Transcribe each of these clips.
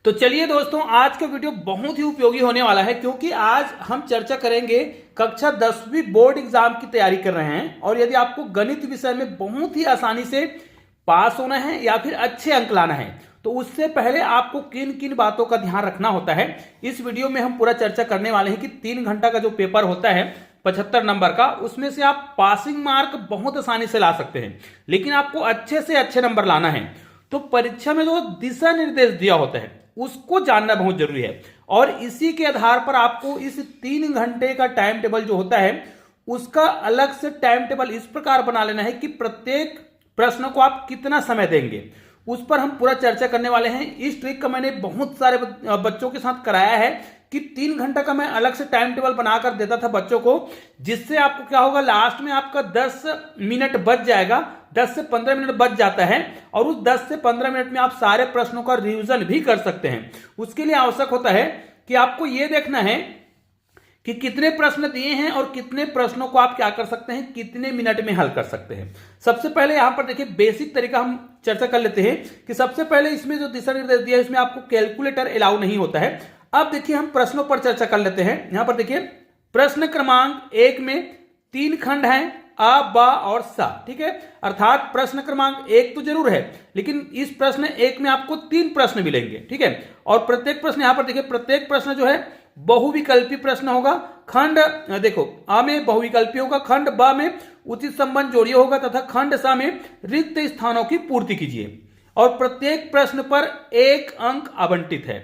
तो चलिए दोस्तों, आज का वीडियो बहुत ही उपयोगी होने वाला है क्योंकि आज हम चर्चा करेंगे कक्षा 10वीं बोर्ड एग्जाम की तैयारी कर रहे हैं और यदि आपको गणित विषय में बहुत ही आसानी से पास होना है या फिर अच्छे अंक लाना है तो उससे पहले आपको किन किन बातों का ध्यान रखना होता है। इस वीडियो में हम पूरा चर्चा करने वाले हैं कि 3 घंटा का जो पेपर होता है 75 नंबर का, उसमें से आप पासिंग मार्क बहुत आसानी से ला सकते हैं, लेकिन आपको अच्छे से अच्छे नंबर लाना है तो परीक्षा में जो दिशा निर्देश दिया होता है उसको जानना बहुत जरूरी है। और इसी के आधार पर आपको इस 3 घंटे का टाइम टेबल जो होता है उसका अलग से टाइम टेबल इस प्रकार बना लेना है कि प्रत्येक प्रश्न को आप कितना समय देंगे, उस पर हम पूरा चर्चा करने वाले हैं। इस ट्रिक का मैंने बहुत सारे बच्चों के साथ कराया है कि 3 घंटा का मैं अलग से टाइम टेबल बनाकर देता था बच्चों को, जिससे आपको क्या होगा, लास्ट में आपका 10 मिनट बच जाएगा, 10 से 15 मिनट बच जाता है और उस 10 से 15 मिनट में आप सारे प्रश्नों का रिवीजन भी कर सकते हैं। उसके लिए आवश्यक होता है कि आपको यह देखना है कि कितने प्रश्न दिए हैं और कितने प्रश्नों को आप क्या कर सकते हैं, कितने मिनट में हल कर सकते हैं। सबसे पहले यहां पर देखिए बेसिक तरीका हम चर्चा कर लेते हैं कि सबसे पहले इसमें जो दिशा निर्देश दिया है इसमें आपको कैलकुलेटर अलाउ नहीं होता है। अब देखिए हम प्रश्नों पर चर्चा कर लेते हैं। यहां पर देखिए प्रश्न क्रमांक 1 में 3 खंड हैं, आ, बा और सा, ठीक है। अर्थात प्रश्न क्रमांक 1 तो जरूर है लेकिन इस प्रश्न 1 में आपको 3 प्रश्न मिलेंगे, ठीक है। और प्रत्येक प्रश्न यहां पर देखिए प्रत्येक प्रश्न जो है बहुविकल्पी प्रश्न होगा। खंड देखो आ में बहुविकल्पी होगा, खंड बा में उचित संबंध जोड़िए होगा तथा खंड सा में रिक्त स्थानों की पूर्ति कीजिए और प्रत्येक प्रश्न पर 1 अंक आवंटित है।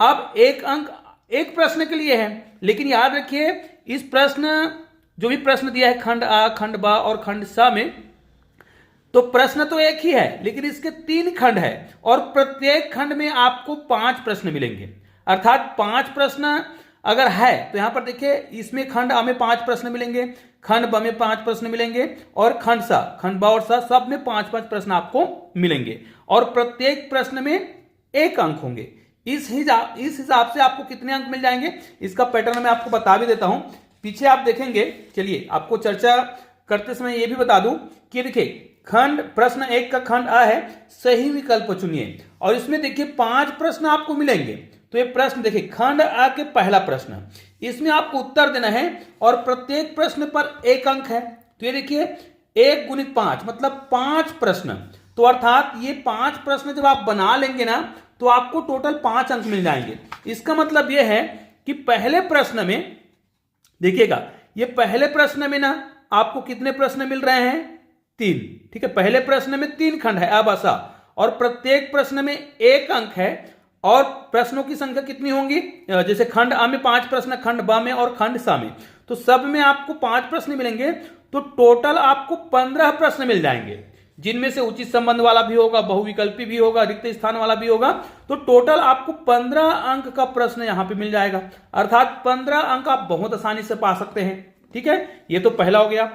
अब 1 अंक एक प्रश्न के लिए है, लेकिन याद रखिए इस प्रश्न जो भी प्रश्न दिया है खंड आ, खंड बा और खंड सा में, तो प्रश्न तो एक ही है लेकिन इसके 3 खंड है और प्रत्येक खंड में आपको 5 प्रश्न मिलेंगे। अर्थात 5 प्रश्न अगर है तो यहां पर देखिए इसमें खंड आ में 5 प्रश्न मिलेंगे, खंड ब में 5 प्रश्न मिलेंगे और खंड सा, खंड बा और सा सब में 5-5 प्रश्न आपको मिलेंगे और प्रत्येक प्रश्न में 1 अंक होंगे। इस हिसाब से आपको कितने अंक मिल जाएंगे इसका पैटर्न मैं आपको बता भी देता हूं, पीछे आप देखेंगे। चलिए आपको चर्चा करते समय यह भी बता दूं कि देखिए खंड प्रश्न 1 का खंड आ है, सही विकल्प चुनिए और इसमें देखिए 5 प्रश्न आपको मिलेंगे। तो ये प्रश्न देखिए खंड आ के पहला प्रश्न, इसमें आपको उत्तर देना है और प्रत्येक प्रश्न पर 1 अंक है। तो ये देखिए 1 गुणित 5 मतलब 5 प्रश्न, तो अर्थात ये 5 प्रश्न जब आप बना लेंगे ना तो आपको टोटल 5 अंक मिल जाएंगे। इसका मतलब यह है कि पहले प्रश्न में देखिएगा, ये पहले प्रश्न में ना आपको कितने प्रश्न मिल रहे हैं, 3, ठीक है। पहले प्रश्न में 3 खंड है अब सा और प्रत्येक प्रश्न में 1 अंक है और प्रश्नों की संख्या कितनी होंगी, जैसे खंड आ में 5 प्रश्न, खंड बा में और खंड सा में, तो सब में आपको 5 प्रश्न मिलेंगे। तो टोटल आपको 15 प्रश्न मिल जाएंगे, जिनमें से उचित संबंध वाला भी होगा, बहुविकल्पी भी होगा, रिक्त स्थान वाला भी होगा। तो टोटल आपको 15 अंक का प्रश्न यहां पे मिल जाएगा। अर्थात 15 अंक आप बहुत आसानी से पा सकते हैं, ठीक है। ये तो पहला हो गया।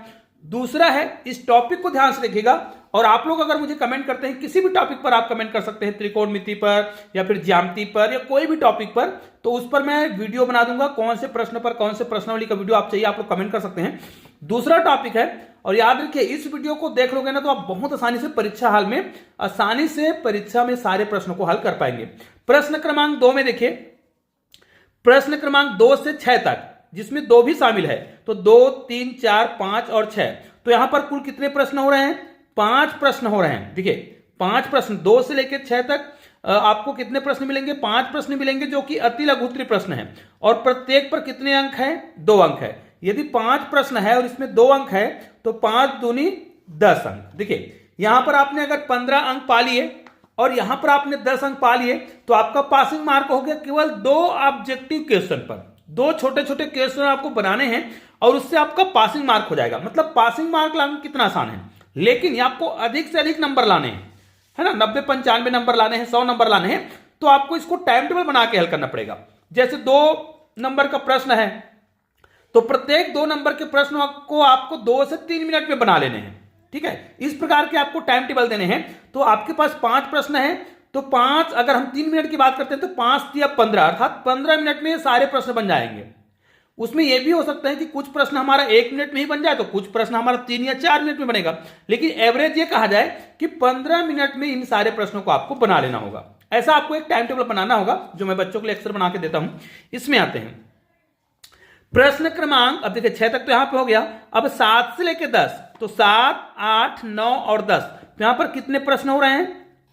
दूसरा है, इस टॉपिक को ध्यान से देखिएगा और आप लोग अगर मुझे कमेंट करते हैं, किसी भी टॉपिक पर आप कमेंट कर सकते हैं, त्रिकोणमिति पर या फिर ज्यामिति पर या कोई भी टॉपिक पर, तो उस पर मैं वीडियो बना दूंगा। कौन से प्रश्न पर कौन से प्रश्नावली का वीडियो आप चाहिए आप लोग कमेंट कर सकते हैं। दूसरा टॉपिक है, और याद रखिए इस वीडियो को देख लोगे ना तो आप बहुत आसानी से परीक्षा हाल में आसानी से परीक्षा में सारे प्रश्नों को हल कर पाएंगे। प्रश्न क्रमांक 2 में देखिए प्रश्न क्रमांक 2 से 6 तक, जिसमें 2 भी शामिल है, तो 2, 3, 4, 5 और 6, तो यहां पर कुल कितने प्रश्न हो रहे हैं, 5 प्रश्न हो रहे हैं। देखिए 5 प्रश्न 2 से लेकर 6 तक आपको कितने प्रश्न मिलेंगे, 5 प्रश्न मिलेंगे जो कि अति लघुत्तरीय प्रश्न है और प्रत्येक पर कितने अंक है, 2 अंक है। यदि 5 प्रश्न है और इसमें 2 अंक है तो 5 दूनी 10 अंक। देखिए यहां पर आपने अगर 15 अंक पा लिए और यहां पर आपने 10 अंक पा लिए तो आपका पासिंग मार्क हो गया केवल 2 ऑब्जेक्टिव क्वेश्चन पर। 2 छोटे छोटे क्वेश्चन आपको बनाने हैं और उससे आपका पासिंग मार्क हो जाएगा। मतलब पासिंग मार्क लाना कितना आसान है, लेकिन आपको अधिक से अधिक नंबर लाने हैं, है ना, 90, 95 नंबर लाने हैं, 100 नंबर लाने हैं, तो आपको इसको टाइम टेबल बना के हल करना पड़ेगा। जैसे 2 नंबर का प्रश्न है तो प्रत्येक 2 नंबर के प्रश्नों को आपको 2 से 3 मिनट में बना लेने हैं, ठीक है। इस प्रकार के आपको टाइम टेबल देने हैं। तो आपके पास 5 प्रश्न है तो 5, अगर हम 3 मिनट की बात करते हैं तो 5 या 15, अर्थात 15 मिनट में सारे प्रश्न बन जाएंगे। उसमें यह भी हो सकता है कि कुछ प्रश्न हमारा 1 मिनट में ही बन जाए तो कुछ प्रश्न हमारा 3 या 4 मिनट में बनेगा, लेकिन एवरेज ये कहा जाए कि 15 मिनट में इन सारे प्रश्नों को आपको बना लेना होगा। ऐसा आपको एक टाइम टेबल बनाना होगा, जो मैं बच्चों के लिए अक्सर बना के देता हूं। इसमें आते हैं प्रश्न क्रमांक, अब देखिए 6 तक तो यहां पे हो गया। अब 7 से लेकर 10, तो 7, 8, 9 और 10, तो यहां पर कितने प्रश्न हो रहे हैं?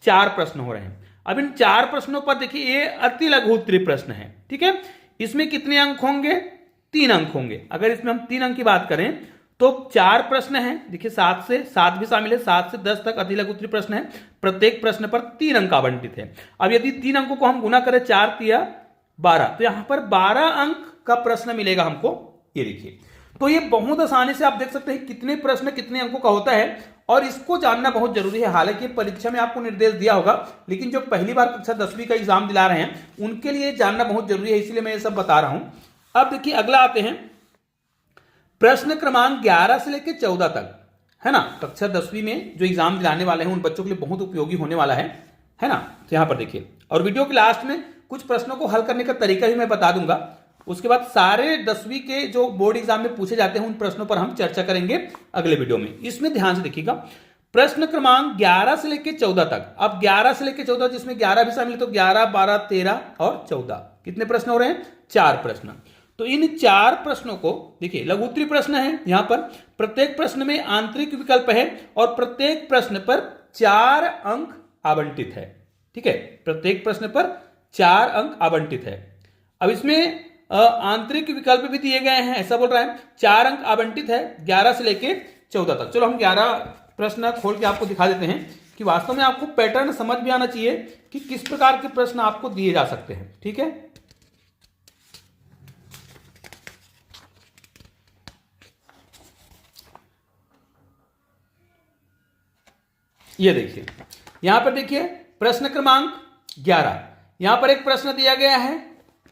4 प्रश्न हो रहे हैं। अब इन 4 प्रश्नों पर देखिए ये अति लघु उत्तरीय प्रश्न है, ठीक है। इसमें कितने अंक होंगे? 3 अंक होंगे। अगर इसमें हम 3 अंक की बात करें तो 4 प्रश्न हैं, देखिए 7 भी शामिल है, 7 से 10 तक अति लघु उत्तरीय प्रश्न है। प्रत्येक प्रश्न पर 3 अंक आवंटित है। अब यदि 3 अंकों को हम गुना करें 4 तिया 12, तो यहां पर 12 अंक का प्रश्न मिलेगा हमको। ये देखिए, तो ये बहुत आसानी से आप देख सकते हैं कितने प्रश्न कितने अंकों का होता है, और इसको जानना बहुत जरूरी है। हालांकि परीक्षा में आपको निर्देश दिया होगा, लेकिन जो पहली बार कक्षा 10वीं का एग्जाम दिला रहे हैं उनके लिए जानना बहुत जरूरी है, इसलिए मैं ये सब बता रहा हूं। अब देखिए अगला आते हैं प्रश्न क्रमांक 11 से लेकर 14 तक, है ना। कक्षा 10वीं में जो एग्जाम दिलाने वाले हैं उन बच्चों के लिए बहुत उपयोगी होने वाला है ना। तो यहां पर देखिए, और वीडियो के लास्ट में कुछ प्रश्नों को हल करने का तरीका भी मैं बता दूंगा। उसके बाद सारे 10वीं के जो बोर्ड एग्जाम में पूछे जाते हैं उन प्रश्नों पर हम चर्चा करेंगे अगले वीडियो में। इसमें ध्यान से देखिएगा, प्रश्न क्रमांक 11 से लेकर 14 तक। अब 11 से लेकर 14, जिसमें 11 भी शामिल है, तो 11, 12, 13 और 14 कितने प्रश्न हो रहे हैं? 4 प्रश्न। तो इन 4 प्रश्नों को देखिए, लघु उत्तरीय प्रश्न है यहां पर। प्रत्येक प्रश्न में आंतरिक विकल्प है और प्रत्येक प्रश्न पर 4 अंक आवंटित है, ठीक है। प्रत्येक प्रश्न पर 4 अंक आवंटित है। अब इसमें आंतरिक विकल्प भी दिए गए हैं, ऐसा बोल रहा है। 4 अंक आवंटित है 11 से लेके 14 तक। चलो हम 11 प्रश्न खोल के आपको दिखा देते हैं कि वास्तव में आपको पैटर्न समझ भी आना चाहिए कि किस प्रकार के प्रश्न आपको दिए जा सकते हैं, ठीक है। ये देखिए, यहां पर देखिए प्रश्न क्रमांक 11, यहां पर एक प्रश्न दिया गया है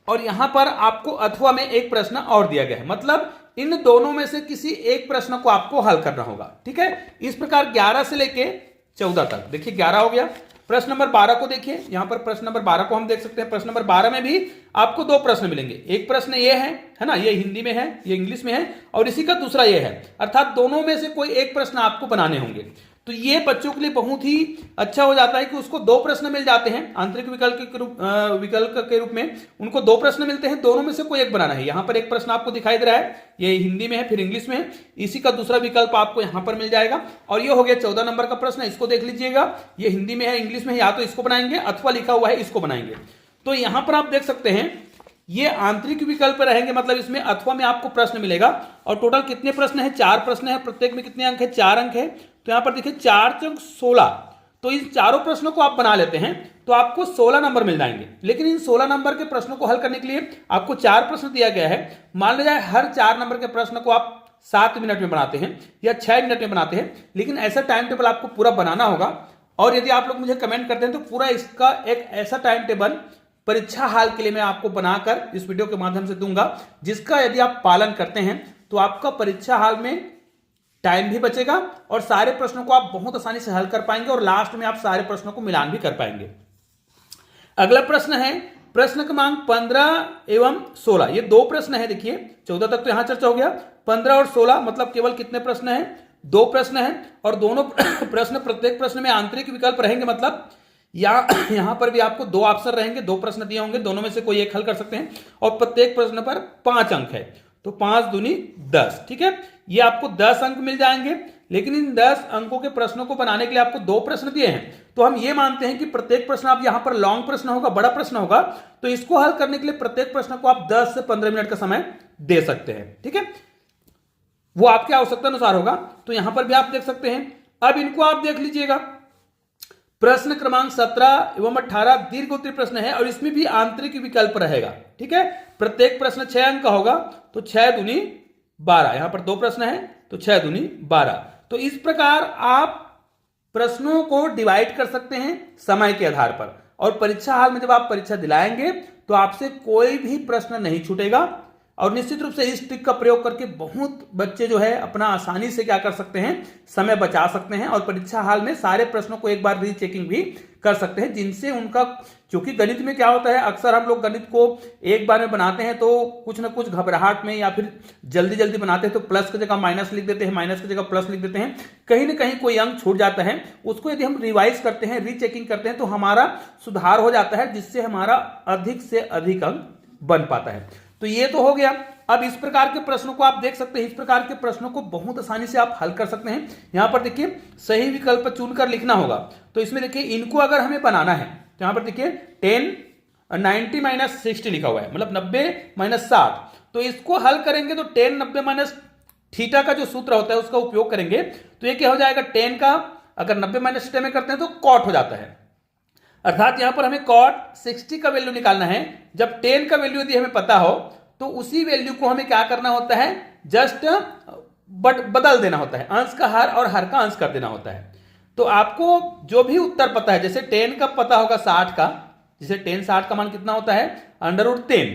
और यहां पर आपको अथवा में एक प्रश्न और दिया गया है। मतलब इन दोनों में से किसी एक प्रश्न को आपको हल करना होगा, ठीक है। इस प्रकार 11 से लेके 14 तक, देखिए 11 हो गया। प्रश्न नंबर 12 को देखिए, यहां पर प्रश्न नंबर 12 को हम देख सकते हैं। प्रश्न नंबर 12 में भी आपको 2 प्रश्न मिलेंगे। एक प्रश्न ये है ना, ये हिंदी में है, ये इंग्लिश में है, और इसी का दूसरा ये है, अर्थात दोनों में से कोई एक प्रश्न आपको बनाने होंगे। तो ये बच्चों के लिए बहुत ही अच्छा हो जाता है कि उसको 2 प्रश्न मिल जाते हैं आंतरिक विकल्प के रूप में। उनको 2 प्रश्न मिलते हैं, दोनों में से कोई एक बनाना है। यहां पर एक प्रश्न आपको दिखाई दे रहा है, ये हिंदी में है, फिर इंग्लिश में है, इसी का दूसरा विकल्प आपको यहां पर मिल जाएगा। और ये हो गया 14 नंबर का प्रश्न, इसको देख लीजिएगा। ये हिंदी में है, इंग्लिश में है, या तो इसको बनाएंगे अथवा लिखा हुआ है इसको बनाएंगे। तो यहां पर आप देख सकते हैं ये आंतरिक विकल्प रहेंगे, मतलब इसमें अथवा में आपको प्रश्न मिलेगा। और टोटल कितने प्रश्न है? 4 प्रश्न है। प्रत्येक में कितने अंक है? 4 अंक है। तो यहां पर देखिए 4 चौक 16, तो इन चारों प्रश्नों को आप बना लेते हैं तो आपको 16 नंबर मिल जाएंगे। लेकिन इन 16 नंबर के प्रश्नों को हल करने के लिए आपको 4 प्रश्न दिया गया है। मान लिया जाए हर 4 नंबर के प्रश्न को आप 7 मिनट में बनाते हैं या 6 मिनट में बनाते हैं, लेकिन ऐसा टाइम टेबल आपको पूरा बनाना होगा। और यदि आप लोग मुझे कमेंट करते हैं तो पूरा इसका एक ऐसा टाइम टेबल परीक्षा हाल के लिए मैं आपको बनाकर इस वीडियो के माध्यम से दूंगा, जिसका यदि आप पालन करते हैं तो आपका परीक्षा हाल में टाइम भी बचेगा और सारे प्रश्नों को आप बहुत आसानी से हल कर पाएंगे और लास्ट में आप सारे प्रश्नों को मिलान भी कर पाएंगे। अगला प्रश्न है प्रश्न क्रमांक 15 एवं 16। ये 2 प्रश्न है। देखिए 14 तक तो यहां चर्चा हो गया, 15 और 16 मतलब केवल कितने प्रश्न है? 2 प्रश्न है। और दोनों प्रश्न, प्रत्येक प्रश्न में आंतरिक विकल्प रहेंगे, मतलब यहां पर भी आपको 2 ऑप्शन रहेंगे, 2 प्रश्न दिए होंगे, दोनों में से कोई एक हल कर सकते हैं। और प्रत्येक प्रश्न पर 5 अंक है, तो 5 दूनी 10, ठीक है। ये आपको 10 अंक मिल जाएंगे। लेकिन इन 10 अंकों के प्रश्नों को बनाने के लिए आपको 2 प्रश्न दिए हैं, तो हम ये मानते हैं कि प्रत्येक प्रश्न आप यहां पर लॉन्ग प्रश्न होगा, बड़ा प्रश्न होगा, तो इसको हल करने के लिए प्रत्येक प्रश्न को आप 10 से 15 मिनट का समय दे सकते हैं, ठीक है। वो आपकी आवश्यकता अनुसार होगा। तो यहां पर भी आप देख सकते हैं। अब इनको आप देख लीजिएगा, प्रश्न क्रमांक 17 एवं 18 दीर्घ उत्तरीय प्रश्न है और इसमें भी आंतरिक विकल्प रहेगा, ठीक है। प्रत्येक प्रश्न 6 अंक का होगा, तो 6 दूनी 12। यहां पर 2 प्रश्न है तो 6 दूनी 12। तो इस प्रकार आप प्रश्नों को डिवाइड कर सकते हैं समय के आधार पर। और परीक्षा हाल में जब आप परीक्षा दिलाएंगे तो आपसे कोई भी प्रश्न नहीं छूटेगा। और निश्चित रूप से इस ट्रिक का प्रयोग करके बहुत बच्चे जो है अपना आसानी से क्या कर सकते हैं, समय बचा सकते हैं और परीक्षा हाल में सारे प्रश्नों को एक बार रीचेकिंग भी कर सकते हैं, जिनसे उनका, क्योंकि गणित में क्या होता है, अक्सर हम लोग गणित को एक बार में बनाते हैं तो कुछ ना कुछ घबराहट में या फिर जल्दी जल्दी बनाते हैं तो प्लस की जगह माइनस लिख देते हैं, माइनस की जगह प्लस लिख देते हैं, कहीं ना कहीं कोई अंक छूट जाता है। उसको यदि हम रिवाइज करते हैं, रीचेकिंग करते हैं तो हमारा सुधार हो जाता है, जिससे हमारा अधिक से अधिक अंक बन पाता है। तो ये तो हो गया। अब इस प्रकार के प्रश्नों को आप देख सकते हैं, इस प्रकार के प्रश्नों को बहुत आसानी से आप हल कर सकते हैं। यहां पर देखिए सही विकल्प चुनकर लिखना होगा। तो इसमें देखिए इनको अगर हमें बनाना है तो यहां पर देखिए 90 माइनस 60 लिखा हुआ है, मतलब 90 माइनस 60। तो इसको हल करेंगे तो 10 90 माइनस थीटा का जो सूत्र होता है उसका उपयोग करेंगे तो ये क्या हो जाएगा, 10 का अगर 90 माइनस थीटा में करते हैं तो कॉट हो जाता है, अर्थात यहां पर हमें कॉट 60 का वैल्यू निकालना है। जब 10 का वैल्यू यदि हमें पता हो तो उसी वैल्यू को हमें क्या करना होता है, जस्ट बदल देना होता है, अंश का हर और हर का अंश कर देना होता है। तो आपको जो भी उत्तर पता है, जैसे 10 का पता होगा 60 का, जैसे 10 60 का मान कितना होता है √10,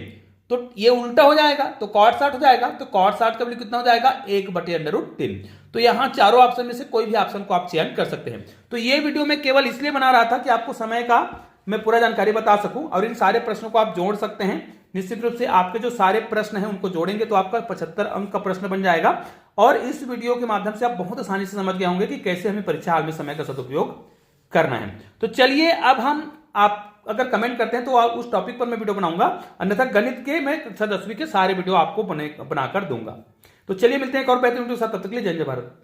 तो ये उल्टा हो जाएगा तो cot 60 हो जाएगा, तो cot 60 का वैल्यू कितना हो जाएगा 1/√10। तो यहां चारों ऑप्शन में से कोई भी ऑप्शन को आप चयन कर सकते हैं। तो ये वीडियो मैं केवल इसलिए बना रहा था कि आपको समय का मैं पूरा जानकारी बता सकूं और इन सारे प्रश्नों को आप जोड़ सकते हैं। निश्चित रूप से आपके जो सारे प्रश्न हैं उनको जोड़ेंगे तो आपका 75 अंक का प्रश्न बन जाएगा और इस वीडियो के माध्यम से आप बहुत आसानी से समझ गए होंगे कि कैसे हमें परीक्षा हाल में समय का सदुपयोग करना है। तो चलिए अब हम, आप अगर कमेंट करते हैं तो उस टॉपिक पर मैं वीडियो बनाऊंगा, अन्यथा गणित के मैं कक्षा 10वीं के सारे वीडियो आपको बनाकर दूंगा। तो चलिए मिलते हैं एक और बेहतरीन वीडियो के साथ, तब तक के लिए जय जय भारत।